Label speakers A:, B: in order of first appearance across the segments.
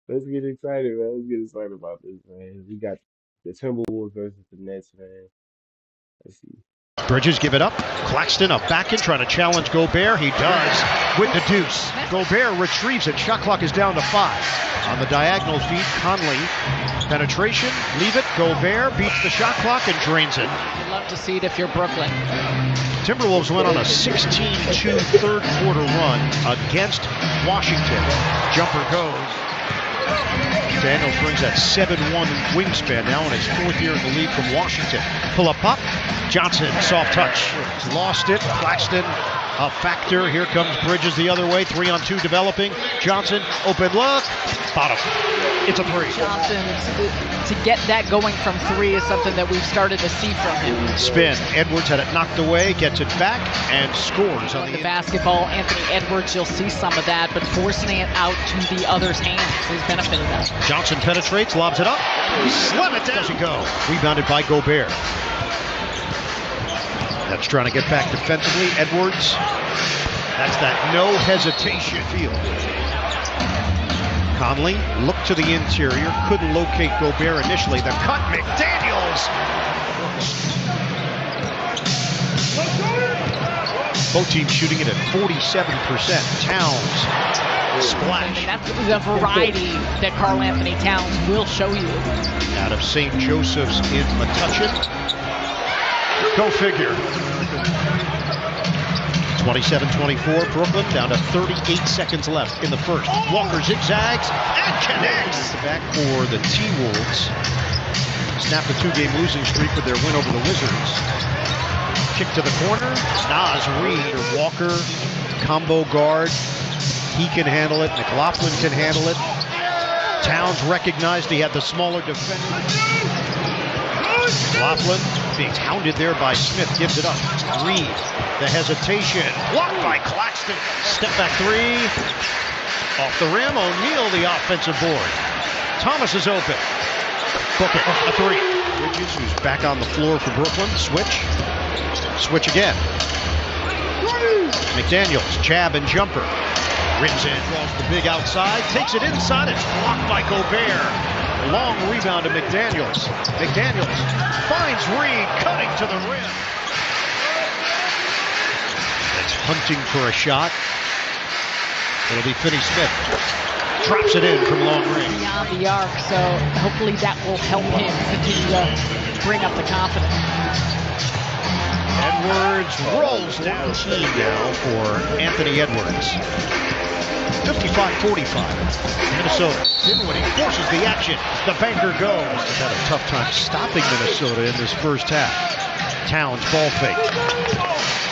A: Let's get excited, man. Let's get excited about this, man. We got the Timberwolves versus the Nets, man. Let's see.
B: Bridges give it up. Claxton up back in, trying to challenge Gobert. He does with the deuce. Gobert retrieves it. Shot clock is down to 5. On the diagonal feed, Conley. Penetration, leave it. Gobert beats the shot clock and drains it.
C: You'd love to see it if you're Brooklyn.
B: Timberwolves went on a 16-2 third quarter run against Washington. Jumper goes. Daniels brings that 7-1 wingspan now in his 4th year in the league from Washington. Pull up pop. Johnson, soft touch. Lost it. Claxton, a factor. Here comes Bridges the other way. 3-on-2 developing. Johnson, open look. Bottom. It's a 3.
C: Johnson, to get that going from 3 is something that we've started to see from him.
B: Spin. Edwards had it knocked away, gets it back, and scores on
C: the basketball. Anthony Edwards, you'll see some of that, but forcing it out to the other's hands has benefited them.
B: Johnson penetrates, lobs it up. Slam it down. Doesn't go. Rebounded by Gobert. That's trying to get back defensively. Edwards. That's that no hesitation field. Conley looked to the interior, couldn't locate Gobert initially. The cut, McDaniels. Both teams shooting it at 47%. Towns, splash.
C: That's the variety that Karl Anthony Towns will show you.
B: Out of St. Joseph's in Metuchen. Go figure. 27-24, Brooklyn down to 38 seconds left in the first. Walker zigzags and connects. Back for the T-Wolves. Snapped a 2-game losing streak with their win over the Wizards. Kick to the corner. Nas Reed or Walker, combo guard. He can handle it. McLaughlin can handle it. Towns recognized he had the smaller defender. McLaughlin being hounded there by Smith, gives it up. Reed, the hesitation, blocked by Claxton. Step back 3, off the rim. O'Neal, the offensive board. Thomas is open. Book it, a 3. Bridges, who's back on the floor for Brooklyn. Switch again. McDaniels, jab and jumper. Rims in, draws the big outside, takes it inside. It's blocked by Gobert. Long rebound to McDaniels. McDaniels finds Reed, cutting to the rim. That's hunting for a shot. It'll be Finney-Smith. Drops it in from long range.
C: Beyond the arc, so hopefully that will help him continue to bring up the confidence.
B: Edwards rolls down. Team now for Anthony Edwards. 55-45. Minnesota. Dinwiddie forces the action. The banker goes. He's had a tough time stopping Minnesota in this first half. Towns ball fake.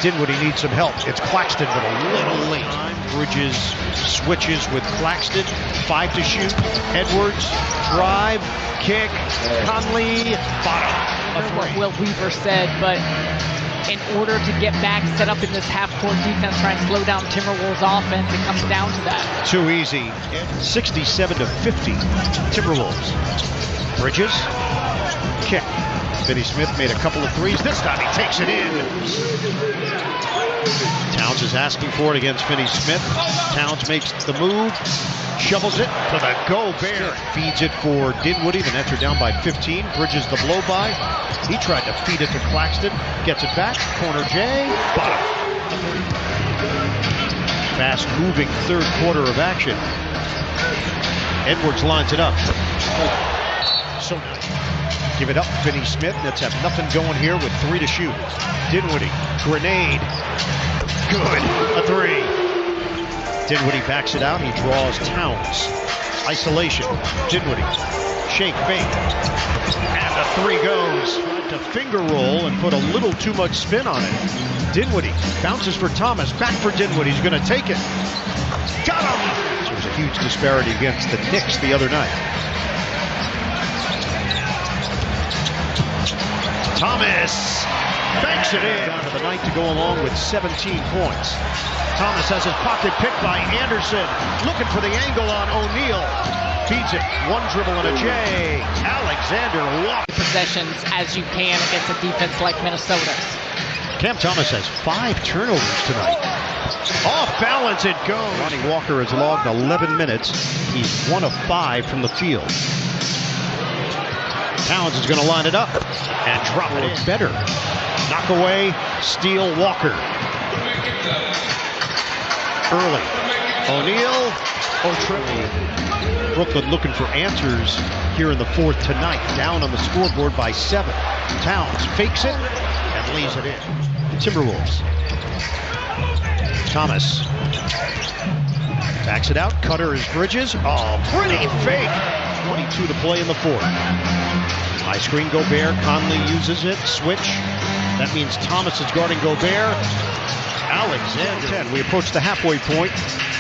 B: Dinwiddie needs some help. It's Claxton, but a little late. Bridges switches with Claxton. 5 to shoot. Edwards, drive, kick. Conley, bottom.
C: What Will Weaver said, but in order to get back set up in this half-court defense, try and slow down Timberwolves offense, it comes down to that.
B: Too easy. 67-50, Timberwolves. Bridges, kick. Finney-Smith made a couple of threes. This time he takes it in. Towns is asking for it against Finney-Smith. Towns makes the move, shovels it to the Gobert. Feeds it for Dinwiddie. The Nets are down by 15. Bridges the blow-by. He tried to feed it to Claxton. Gets it back. Corner J. Bottom. Fast-moving third quarter of action. Edwards lines it up. So give it up, Finney-Smith. Nets have nothing going here with 3 to shoot. Dinwiddie, grenade. Good. A 3. Dinwiddie backs it out. He draws Towns. Isolation. Dinwiddie. Shake, fake. And the 3 goes. Tried to finger roll and put a little too much spin on it. Dinwiddie bounces for Thomas. Back for Dinwiddie. He's going to take it. Got him! There was a huge disparity against the Knicks the other night. Thomas banks it in. Down to the night to go along with 17 points. Thomas has his pocket picked by Anderson. Looking for the angle on O'Neal. Feeds it. 1 dribble and a J. Alexander walks.
C: Possessions as you can against a defense like Minnesota's.
B: Cam Thomas has 5 turnovers tonight. Off balance it goes. Lonnie Walker has logged 11 minutes. He's 1 of 5 from the field. Towns is going to line it up and drop it in. Better. Knock away, steal Walker. Early. O'Neal. Brooklyn looking for answers here in the fourth tonight. Down on the scoreboard by 7. Towns fakes it and lays it in. The Timberwolves. Thomas backs it out. Cutter is Bridges. Oh, pretty fake. 22 to play in the fourth. High screen Gobert. Conley uses it. Switch. That means Thomas is guarding Gobert. Alexander. We approach the halfway point.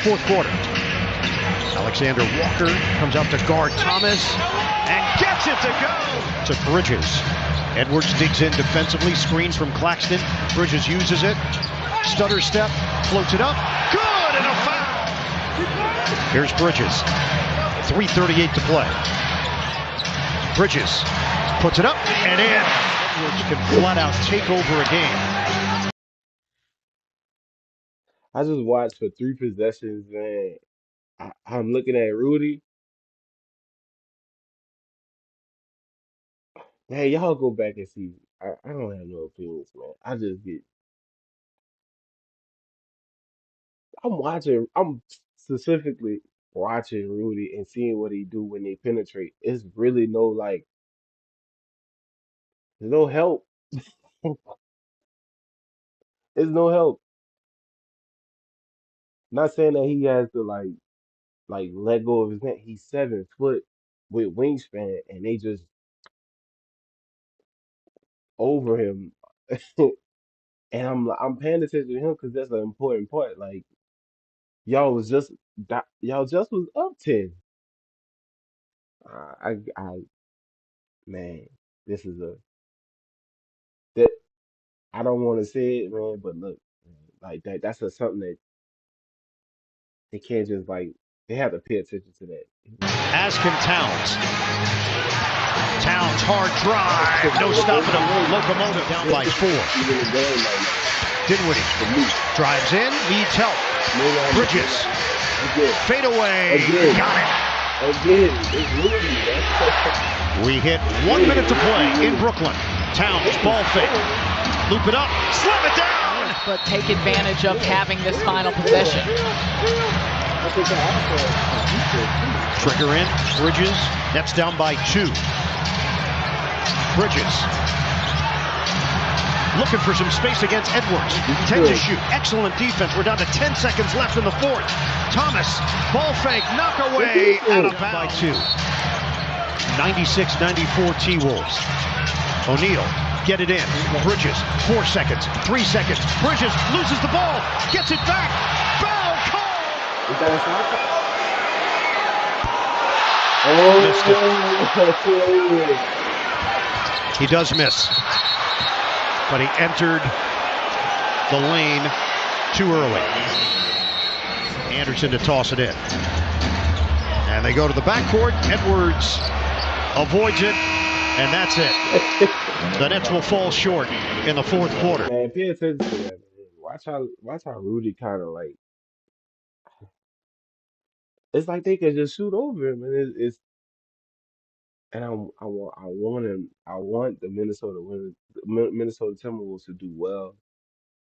B: Fourth quarter. Alexander Walker comes out to guard Thomas and gets it to go to Bridges. Edwards digs in defensively. Screen from Claxton. Bridges uses it. Stutter step. Floats it up. Good, and a foul. Here's Bridges. 3:38 to play. Bridges puts it up and in. Edwards can flat out take over a game.
A: I just watched for 3 possessions, man. I'm looking at Rudy. Hey, y'all go back and see. I don't have no opinions, man. I just get. I'm watching. I'm specifically watching Rudy and seeing what he do when they penetrate. It's really no like. There's no help. There's no help. Not saying that he has to like let go of his neck. He's 7 foot with wingspan, and they just over him. And I'm paying attention to him because that's an important part. Like y'all just was up 10. I man, this is a that I don't want to say it, man, but look, man, like that's a, something that they can't just like they have to pay attention to that.
B: As can Towns. Towns, hard drive. No stopping him. Locomotive down by 4.
A: Even the game right now,
B: Dinwiddie
A: for me,
B: drives in, needs help.
A: no longer
B: Bridges,
A: again,
B: fade away.
A: again,
B: Got it.
A: again. It's Rudy, man.
B: We hit 1 minute to play in Brooklyn. Towns, ball fake. Loop it up, slam it down.
C: But take advantage of having this final possession.
A: I think I also
B: Trigger in, Bridges, Nets down by 2. Bridges looking for some space against Edwards. 10 to shoot. Excellent defense. We're down to 10 seconds left in the fourth. Thomas, ball fake, knock away, out of bounds by 2. 96-94 T-Wolves. O'Neal, get it in. Bridges, 4 seconds, 3 seconds. Bridges loses the ball, gets it back. Foul call.
A: is that a foul? Oh,
B: He does miss, but he entered the lane too early. Anderson to toss it in. And they go to the backcourt. Edwards avoids it, and that's it. The Nets will fall short in the fourth quarter.
A: man, pay attention to that, man. Watch how Rudy kind of like it's like they can just shoot over him, and it's and I want the Minnesota women, Minnesota Timberwolves to do well,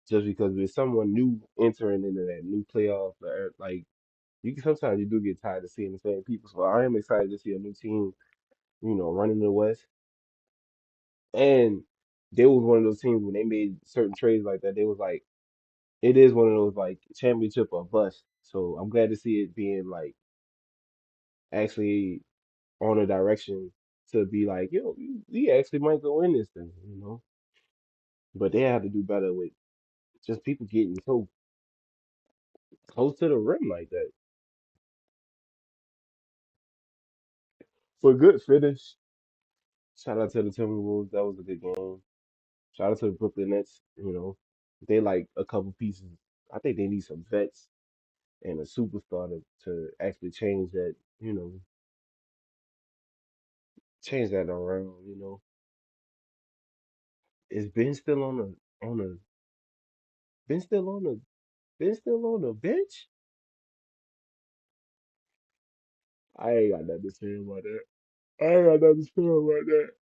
A: just because there's someone new entering into that new playoff. Like you can sometimes you do get tired of seeing the same people, so I am excited to see a new team, running the West. And they was one of those teams when they made certain trades like that. They was like, it is one of those like championship or bust. So I'm glad to see it being like actually on a direction to be like, yo, we actually might go in this thing. But they have to do better with just people getting so close to the rim like that. But good finish. Shout out to the Timberwolves. That was a good game. Shout out to the Brooklyn Nets. They like a couple pieces. I think they need some vets and a superstar to actually change that around. Is Ben still on the Ben still on the Ben still on the bench? I ain't got nothing to say about that. I ain't got nothing to say about that.